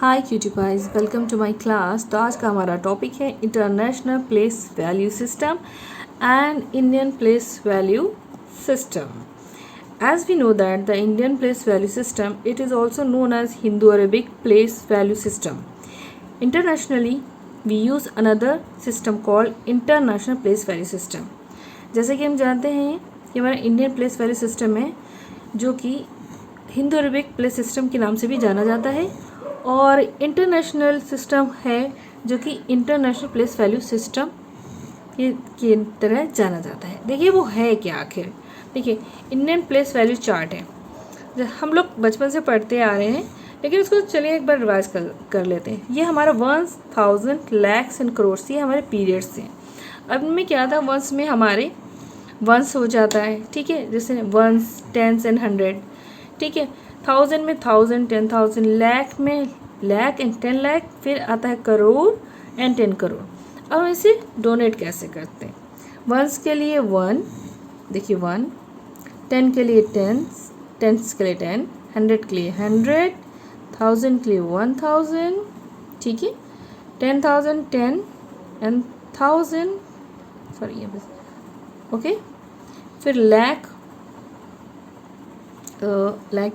Hi cutie pies, welcome to my class. तो आज का हमारा टॉपिक है international place value system and Indian place value system. As we know that the Indian place value system, it is also known as Hindu-Arabic place value system. Internationally, we use another system called International Place Value System. जैसे कि हम जानते हैं कि हमारा Indian place value system है जो कि हिंदू अरबिक प्लेस सिस्टम के नाम से भी जाना जाता है, और इंटरनेशनल सिस्टम है जो कि इंटरनेशनल प्लेस वैल्यू सिस्टम की तरह जाना जाता है. देखिए वो है क्या आखिर. देखिए इंडियन प्लेस वैल्यू चार्ट है, हम लोग बचपन से पढ़ते आ रहे हैं, लेकिन उसको चलिए एक बार रिवाइज कर लेते हैं. ये हमारा 1000 lakhs एंड करोड़, ये हमारे पीरियड्स थे. अब में क्या था, वंस में हमारे वंस हो जाता है, ठीक है, जैसे वंस, टेंस एंड 100, ठीक है. 1000 में 1000, 10,000, लाख में लाख एंड 10 लाख, फिर आता है करोड़ एंड 10 करोड़. अब हम इसे डोनेट कैसे करते हैं. वंस के लिए 1, देखिए 1, 10 के लिए 10, टेंस के लिए 10, 100 के लिए 100, 1000 के लिए 1000, ठीक है, 10,000 10 एंड 1000, सॉरी ये बस ओके. फिर लाख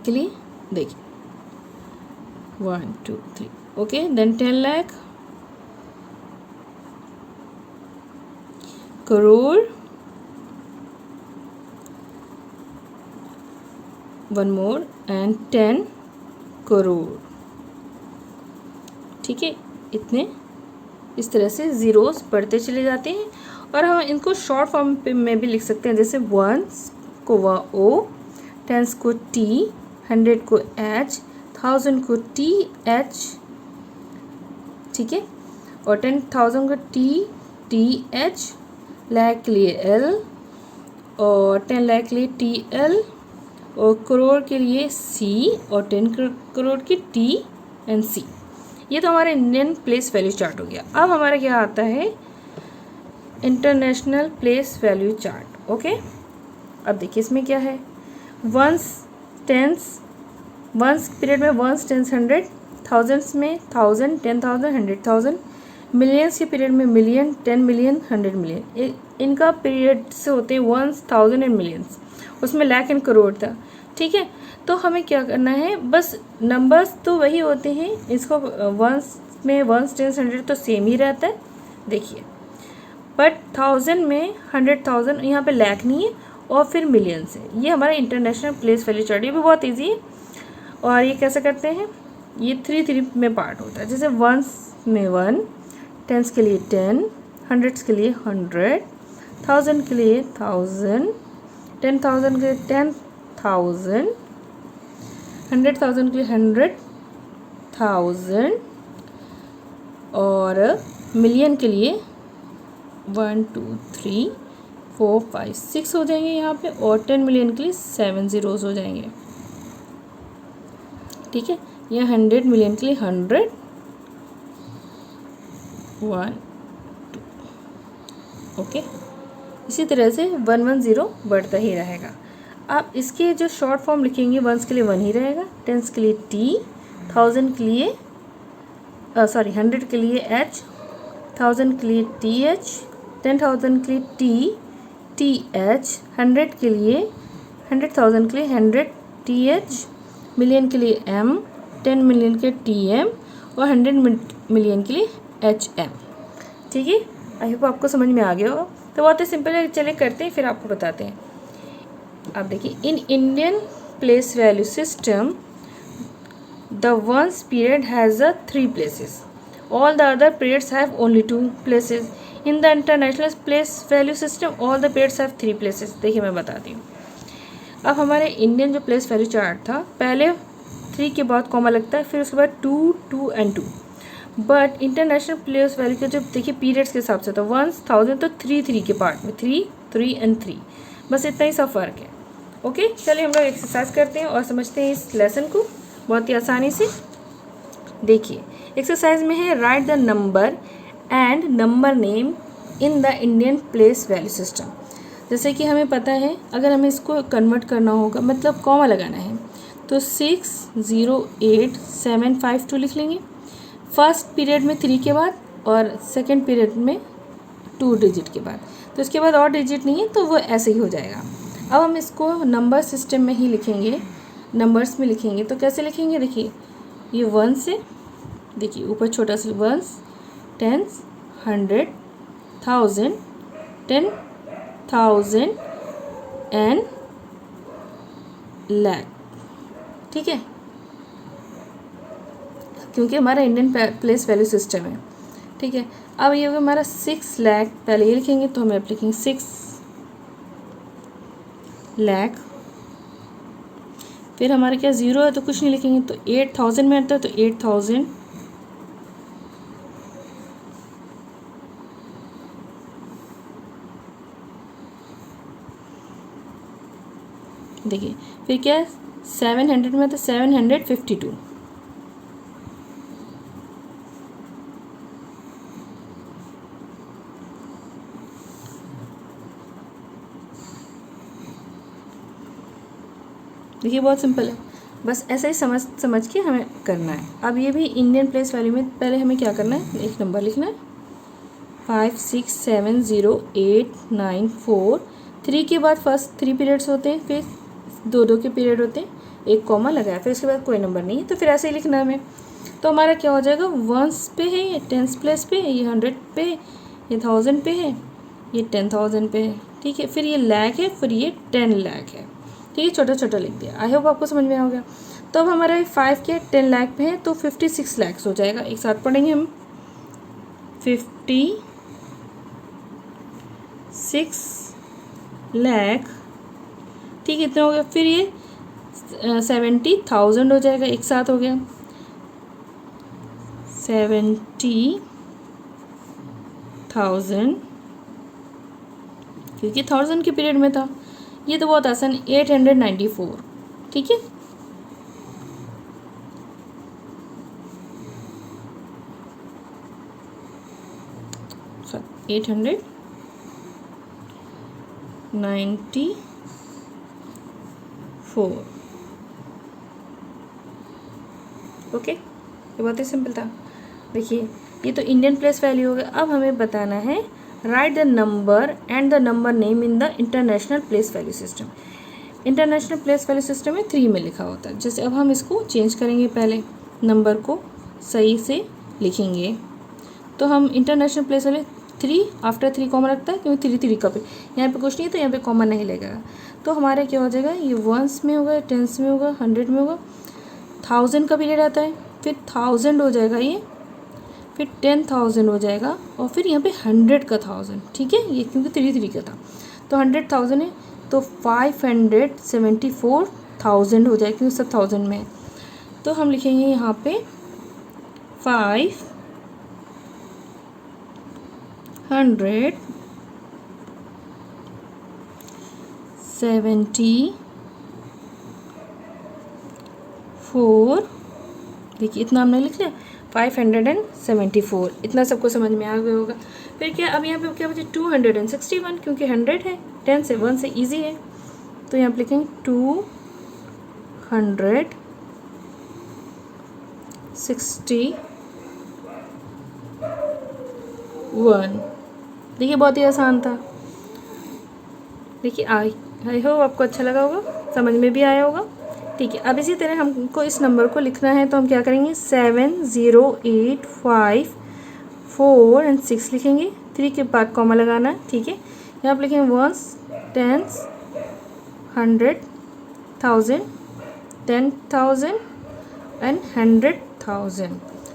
के लिए देखिए 1 2 3, okay. Then 10 lakh, crore, 1 more and 10 crore, ठीक है. इतने इस तरह से ज़ीरोस बढ़ते चले जाते हैं, और हम इनको शॉर्ट फॉर्म में भी लिख सकते हैं. जैसे वंस को ओ, टेंस को टी, 100 को एच, 1000 को टी एच, ठीक है, और 10,000 को टी एच, लाख के लिए एल, और 10 लाख के लिए टी एल, और करोड़ के लिए सी, और 10 करोड़ की टी एंड सी. ये तो हमारा इंडियन प्लेस वैल्यू चार्ट हो गया. अब हमारा क्या आता है, international place value chart. Okay, अब देखिए इसमें क्या है. वंस, टेंस, वंस पीरियड में वंस, टेंस, 100, थाउजेंड्स में 1000, 10,000, 100,000, मिलियंस के पीरियड में मिलियन, 10 मिलियन, 100 मिलियन. इनका पीरियड से होते हैं वंस, 1000 एंड मिलियंस. उसमें लाख एंड करोड़ था, ठीक है. तो हमें क्या करना है, बस नंबर्स तो वही होते हैं. इसको वंस में वंस, टेंस, 100 तो सेम ही रहता है, देखिए. बट 1000 में 100,000, यहाँ पे लाख नहीं है, और फिर मिलियंस है. ये हमारा इंटरनेशनल प्लेस वैल्यू चार्ट, ये भी बहुत इजी है. और ये कैसे करते हैं, ये 3 में पार्ट होता है. जैसे वंस में 1, टेंस के लिए 10, 100 के लिए 100, 1000 के लिए 1000, 10,000 के लिए 10,000, 100,000 के लिए 100,000, और मिलियन के लिए 1 2 3 4 5 6 हो जाएंगे यहाँ पे, और 10 मिलियन के लिए 7 ज़ीरोज़ हो जाएंगे, ठीक है. यह 100 मिलियन के लिए 100, 1 2, ओके. इसी तरह से 110 बढ़ता ही रहेगा. आप इसके जो शॉर्ट फॉर्म लिखेंगे, वंस के लिए 1 ही रहेगा, टेंस के लिए टी, 1000 के लिए 100 के लिए एच, 1000 के लिए टी एच, 10,000 के लिए टी एच, 100 के लिए 100,000 के लिए 100 टी एच, मिलियन के लिए एम, 10 मिलियन के टी एम, और 100 मिलियन के लिए एच एम, ठीक है. आई होप आपको समझ में आ गया होगा. तो बहुत ही सिंपल है, चले करते हैं फिर आपको बताते हैं. आप देखिए, in Indian place value system the ones period has 3 places, all the other periods have only 2 places. In the international place value system all the periods have 3 places. देखिए मैं बताती हूँ. अब हमारे इंडियन जो प्लेस वैल्यू चार्ट था, पहले 3 के बाद कॉमा लगता है, फिर उसके बाद 2 2 and 2. But international place value के जो देखिए पीरियड्स के हिसाब से था, 1000 तो 3 के पार्ट में, 3 3 एंड 3, बस इतना ही सा फ़र्क है. ओके, चलिए हम लोग एक्सरसाइज करते हैं और समझते हैं इस लेसन को बहुत ही आसानी से. देखिए एक्सरसाइज में है, right the number and number name in the Indian place value system. जैसे कि हमें पता है, अगर हमें इसको कन्वर्ट करना होगा, मतलब कॉमा लगाना है, तो 608752 लिख लेंगे. फर्स्ट पीरियड में 3 के बाद और सेकंड पीरियड में 2 डिजिट के बाद, तो इसके बाद और डिजिट नहीं है तो वो ऐसे ही हो जाएगा। अब हम इसको नंबर सिस्टम में ही लिखेंगे, नंबर्स में लिखेंगे। तो कैसे लिखेंगे, देखिए ये 1 से, देखिए ऊपर छोटा सा 1s, 10s, 100, 1000, 10,000 एंड लाख, ठीक है, क्योंकि हमारा इंडियन प्लेस वैल्यू सिस्टम है, ठीक है। अब ये होगा हमारा 6 लाख, पहले ये लिखेंगे तो हम लिखेंगे 6 लाख, फिर हमारे क्या 0 है तो कुछ नहीं लिखेंगे, तो 8000 में आता है तो 8000, देखिए फिर क्या है 700 में आता है 752, देखिए बहुत सिंपल है, बस ऐसा ही समझ के हमें करना है। अब ये भी इंडियन प्लेस वैल्यू में पहले हमें क्या करना है, एक नंबर लिखना है 5 6 7 0 8 9 4, 3 के बाद फर्स्ट 3 पीरियड्स होते हैं, फिर 2 के पीरियड होते हैं, एक कॉमा लगाया, फिर उसके बाद कोई नंबर नहीं है, तो फिर ऐसे ही लिखना है हमें। तो हमारा क्या हो जाएगा, 1s पे है, ये 10s प्लेस पे है, ये 100 पे है, ये 1000 पे है, ये 10,000 पे है, ठीक है, फिर ये लाख है, फिर ये 10 लाख है, ठीक है, छोटा छोटा लिख दिया। आई होप आपको समझ में आ गया। तो अब हमारा 5 के 10 लाख पे है तो 56 लाख हो जाएगा, एक साथ पढ़ेंगे हम 56 लाख, ठीक है, इतना हो गया। फिर ये 70,000 हो जाएगा, एक साथ हो गया 70,000, क्योंकि 1000 के पीरियड में था। ये तो बहुत आसान, 894, ठीक है, सॉरी 894, ओके, ये बहुत ही सिंपल था। देखिए ये तो इंडियन प्लेस वैल्यू हो गया। अब हमें बताना है right the number and the number name in the international place value system. International place value system में 3 में लिखा होता है। जैसे अब हम इसको चेंज करेंगे, पहले नंबर को सही से लिखेंगे। तो हम international place value 3 after 3 comma रखता है, क्योंकि 3 का पे यहाँ पे कुछ नहीं है तो यहाँ पे कॉमा नहीं लगेगा। तो हमारे क्या हो जाएगा, ये 1s में होगा, 10s में होगा, 100 में होगा, 1000 का पीरियड आता है, फिर 1000 हो जाएगा ये, फिर 10,000 हो जाएगा, और फिर यहाँ पे 100 का 1000, ठीक है, ये क्योंकि 3 का था तो 100,000 है, तो 574,000 हो जाएगा क्योंकि सब 1000 में है। तो हम लिखेंगे यहाँ पे 574, देखिए इतना हमने लिख लिया 574, इतना सबको समझ में आ गया होगा। फिर क्या, अब यहाँ पे क्या बचे 261, क्योंकि 100 है, 10 से 1 से इजी है, तो यहाँ पे लिखेंगे 261। देखिए बहुत ही आसान था। देखिए आई होप आपको अच्छा लगा होगा, समझ में भी आया होगा, ठीक है। अब इसी तरह हमको इस नंबर को लिखना है, तो हम क्या करेंगे 7 0 8 5 4 एंड 6 लिखेंगे, 3 के बाद कॉमा लगाना है, ठीक है। यहाँ पर लिखेंगे 1s 10s 100 1000 10,000 एंड 100,000।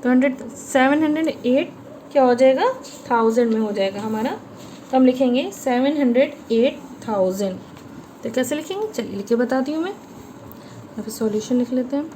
तो 708 क्या हो जाएगा, 1000 में हो जाएगा हमारा, तो हम लिखेंगे 708,000। तो कैसे लिखेंगे, चलिए लिख के बताती हूँ मैं। यहाँ पे सॉल्यूशन लिख लेते हैं।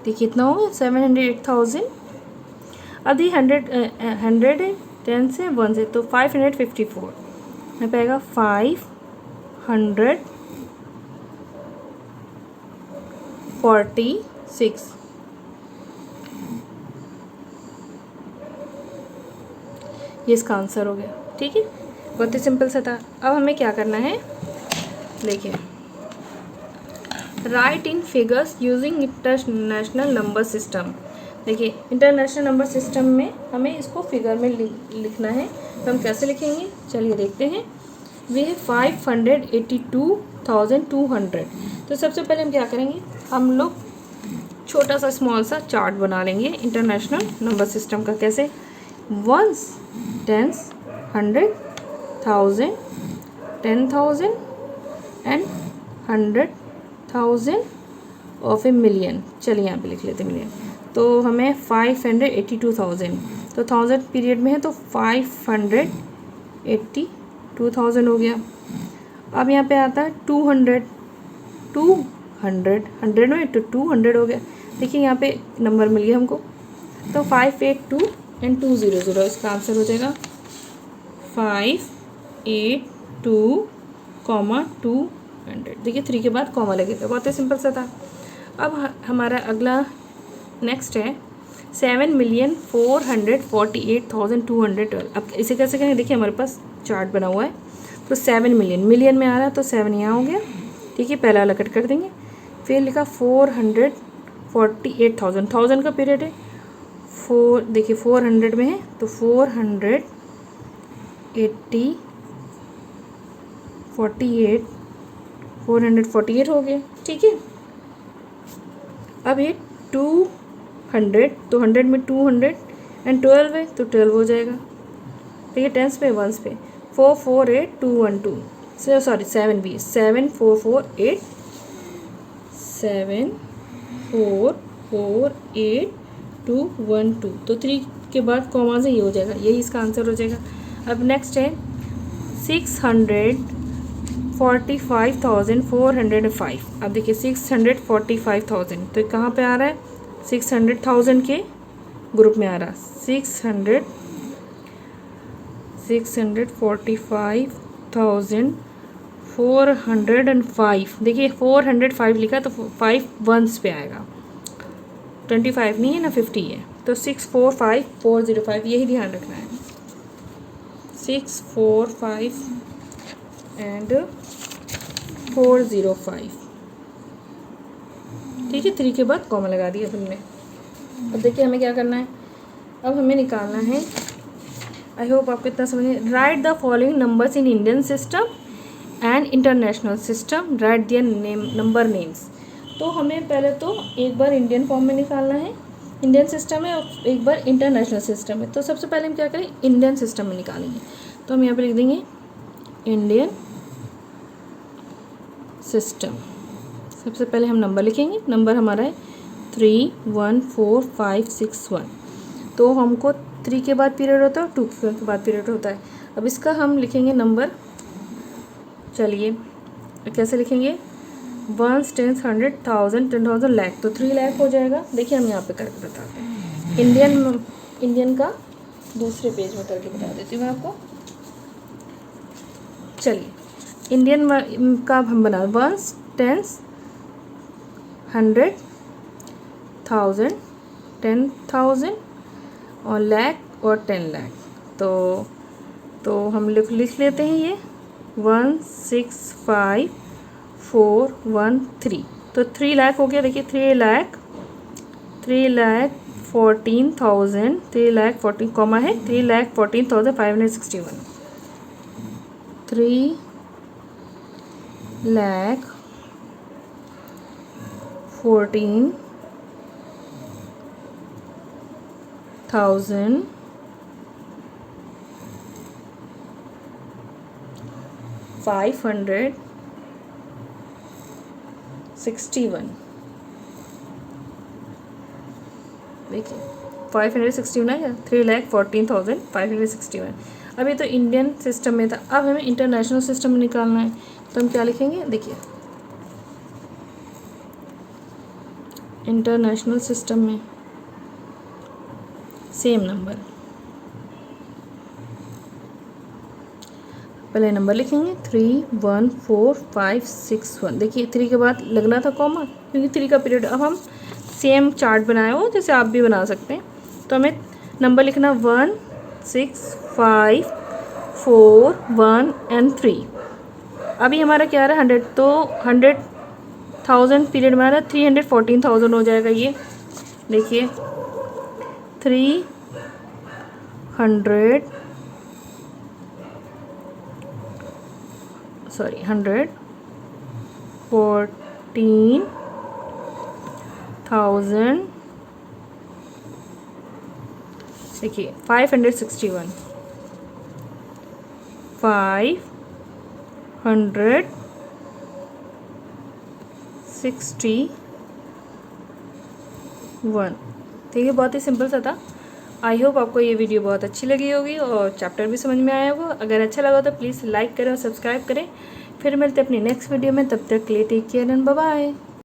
देखिए कितना होगा 708,000। अब ये 100 है, 10 से 1 से, तो 554 में पाएगा 554 46। ये इसका आंसर हो गया। ठीक है, बहुत ही सिंपल सा था। अब हमें क्या करना है, देखिए, write in figures using international number system. देखिए, इंटरनेशनल नंबर सिस्टम में हमें इसको फिगर में लिखना है। तो हम कैसे लिखेंगे, चलिए देखते हैं। वी है 582,200। तो सबसे पहले हम क्या करेंगे, हम लोग छोटा सा स्मॉल सा चार्ट बना लेंगे इंटरनेशनल नंबर सिस्टम का। कैसे, ones, tens, 100, 1000, 10,000 and 100,000 of a million. चलिए यहाँ पे लिख लेते हैं मिलियन। तो हमें 582,000, तो 1000 पीरियड में है तो 582,000 हो गया। अब यहाँ पे आता है 200, 100 में तो 200 हो गया। देखिए यहाँ पे नंबर मिल गया हमको। तो 582 एंड 200, इसका आंसर हो जाएगा 582, 200। देखिए 3 के बाद कॉमा लगेगा, बहुत ही सिंपल सा था। अब हमारा अगला नेक्स्ट है 7,448,212। अब इसे कैसे करेंगे, देखिए हमारे पास चार्ट बना हुआ है। तो 7 मिलियन में आ रहा है तो 7 यहाँ हो गया। ठीक है, पहला वाला कट कर देंगे। फिर लिखा 448,000, 1000 का पीरियड है। देखिए 400 में है तो 448 हो गया। ठीक है, अब ये 200, तो 100 में 200 एंड 12 है तो 12 हो जाएगा। ठीक है, टेंस पे, वंस पे 448,212। सॉरी 7 भी, 7,448,212। तो 3 के बाद कॉमा से ये हो जाएगा, यही इसका आंसर हो जाएगा। अब नेक्स्ट है 645,405। अब देखिए 645,000 तो कहाँ पे आ रहा है, 600,000 के ग्रुप में आ रहा है। 645,405। देखिए 405 लिखा तो 5 वंस पे आएगा, 25 नहीं है ना, 50 है। तो 645,405, यही ध्यान रखना है। 645 एंड 405। ठीक है, 3 के बाद कॉमा लगा दिया हमने। अब देखिए हमें क्या करना है, अब हमें निकालना है, आई होप आपको इतना समझे। Write the following numbers in Indian system and international system, write their number names. तो हमें पहले तो एक बार इंडियन फॉर्म में निकालना है, इंडियन सिस्टम है, और एक बार इंटरनेशनल सिस्टम है। तो सबसे पहले हम क्या करें, इंडियन सिस्टम में निकालेंगे। तो हम यहाँ पे लिख देंगे इंडियन सिस्टम। सबसे पहले हम नंबर लिखेंगे, नंबर हमारा है 314,561। तो हमको 3 के बाद पीरियड होता है और 2 के बाद पीरियड होता है। अब इसका हम लिखेंगे नंबर, चलिए कैसे लिखेंगे, 1, 10, 100, 1000, 10,000, लाख, तो 3 लाख हो जाएगा। देखिए हम यहाँ पे करके बताते हैं, इंडियन का दूसरे पेज में करके बता देती हूँ मैं आपको। चलिए इंडियन का हम बना 1, 10, 100, 1000, 10,000 और लाख और 10 लाख। तो हम लिख लेते हैं ये 165,413। तो 3 लाख हो गया। देखिए 3,14,000, 3,14 कॉमा है 3,14,561, 3,14,561। देखिए 561 है, 3,14,561। अब ये तो इंडियन सिस्टम में था। अब हमें इंटरनेशनल सिस्टम में निकालना है। तो हम क्या लिखेंगे, देखिए इंटरनेशनल सिस्टम में सेम नंबर। पहले नंबर लिखेंगे 3 1 4 5 6 1। देखिए 3 के बाद लगना था कॉमा, क्योंकि 3 का पीरियड। अब हम सेम चार्ट बनाए हो जैसे आप भी बना सकते हैं, तो हमें नंबर लिखना 1 6 5 4 1 एंड 3। अभी हमारा क्या आ रहा है 100, तो 100,000 पीरियड में आ रहा है 314,000 हो जाएगा ये। देखिए 114,000, देखिए 561 561। देखिए बहुत ही सिंपल सा था। आई होप आपको ये वीडियो बहुत अच्छी लगी होगी और चैप्टर भी समझ में आया होगा। अगर अच्छा लगा तो प्लीज़ लाइक करें और सब्सक्राइब करें। फिर मिलते हैं अपनी नेक्स्ट वीडियो में, तब तक के लिए take care and bye bye.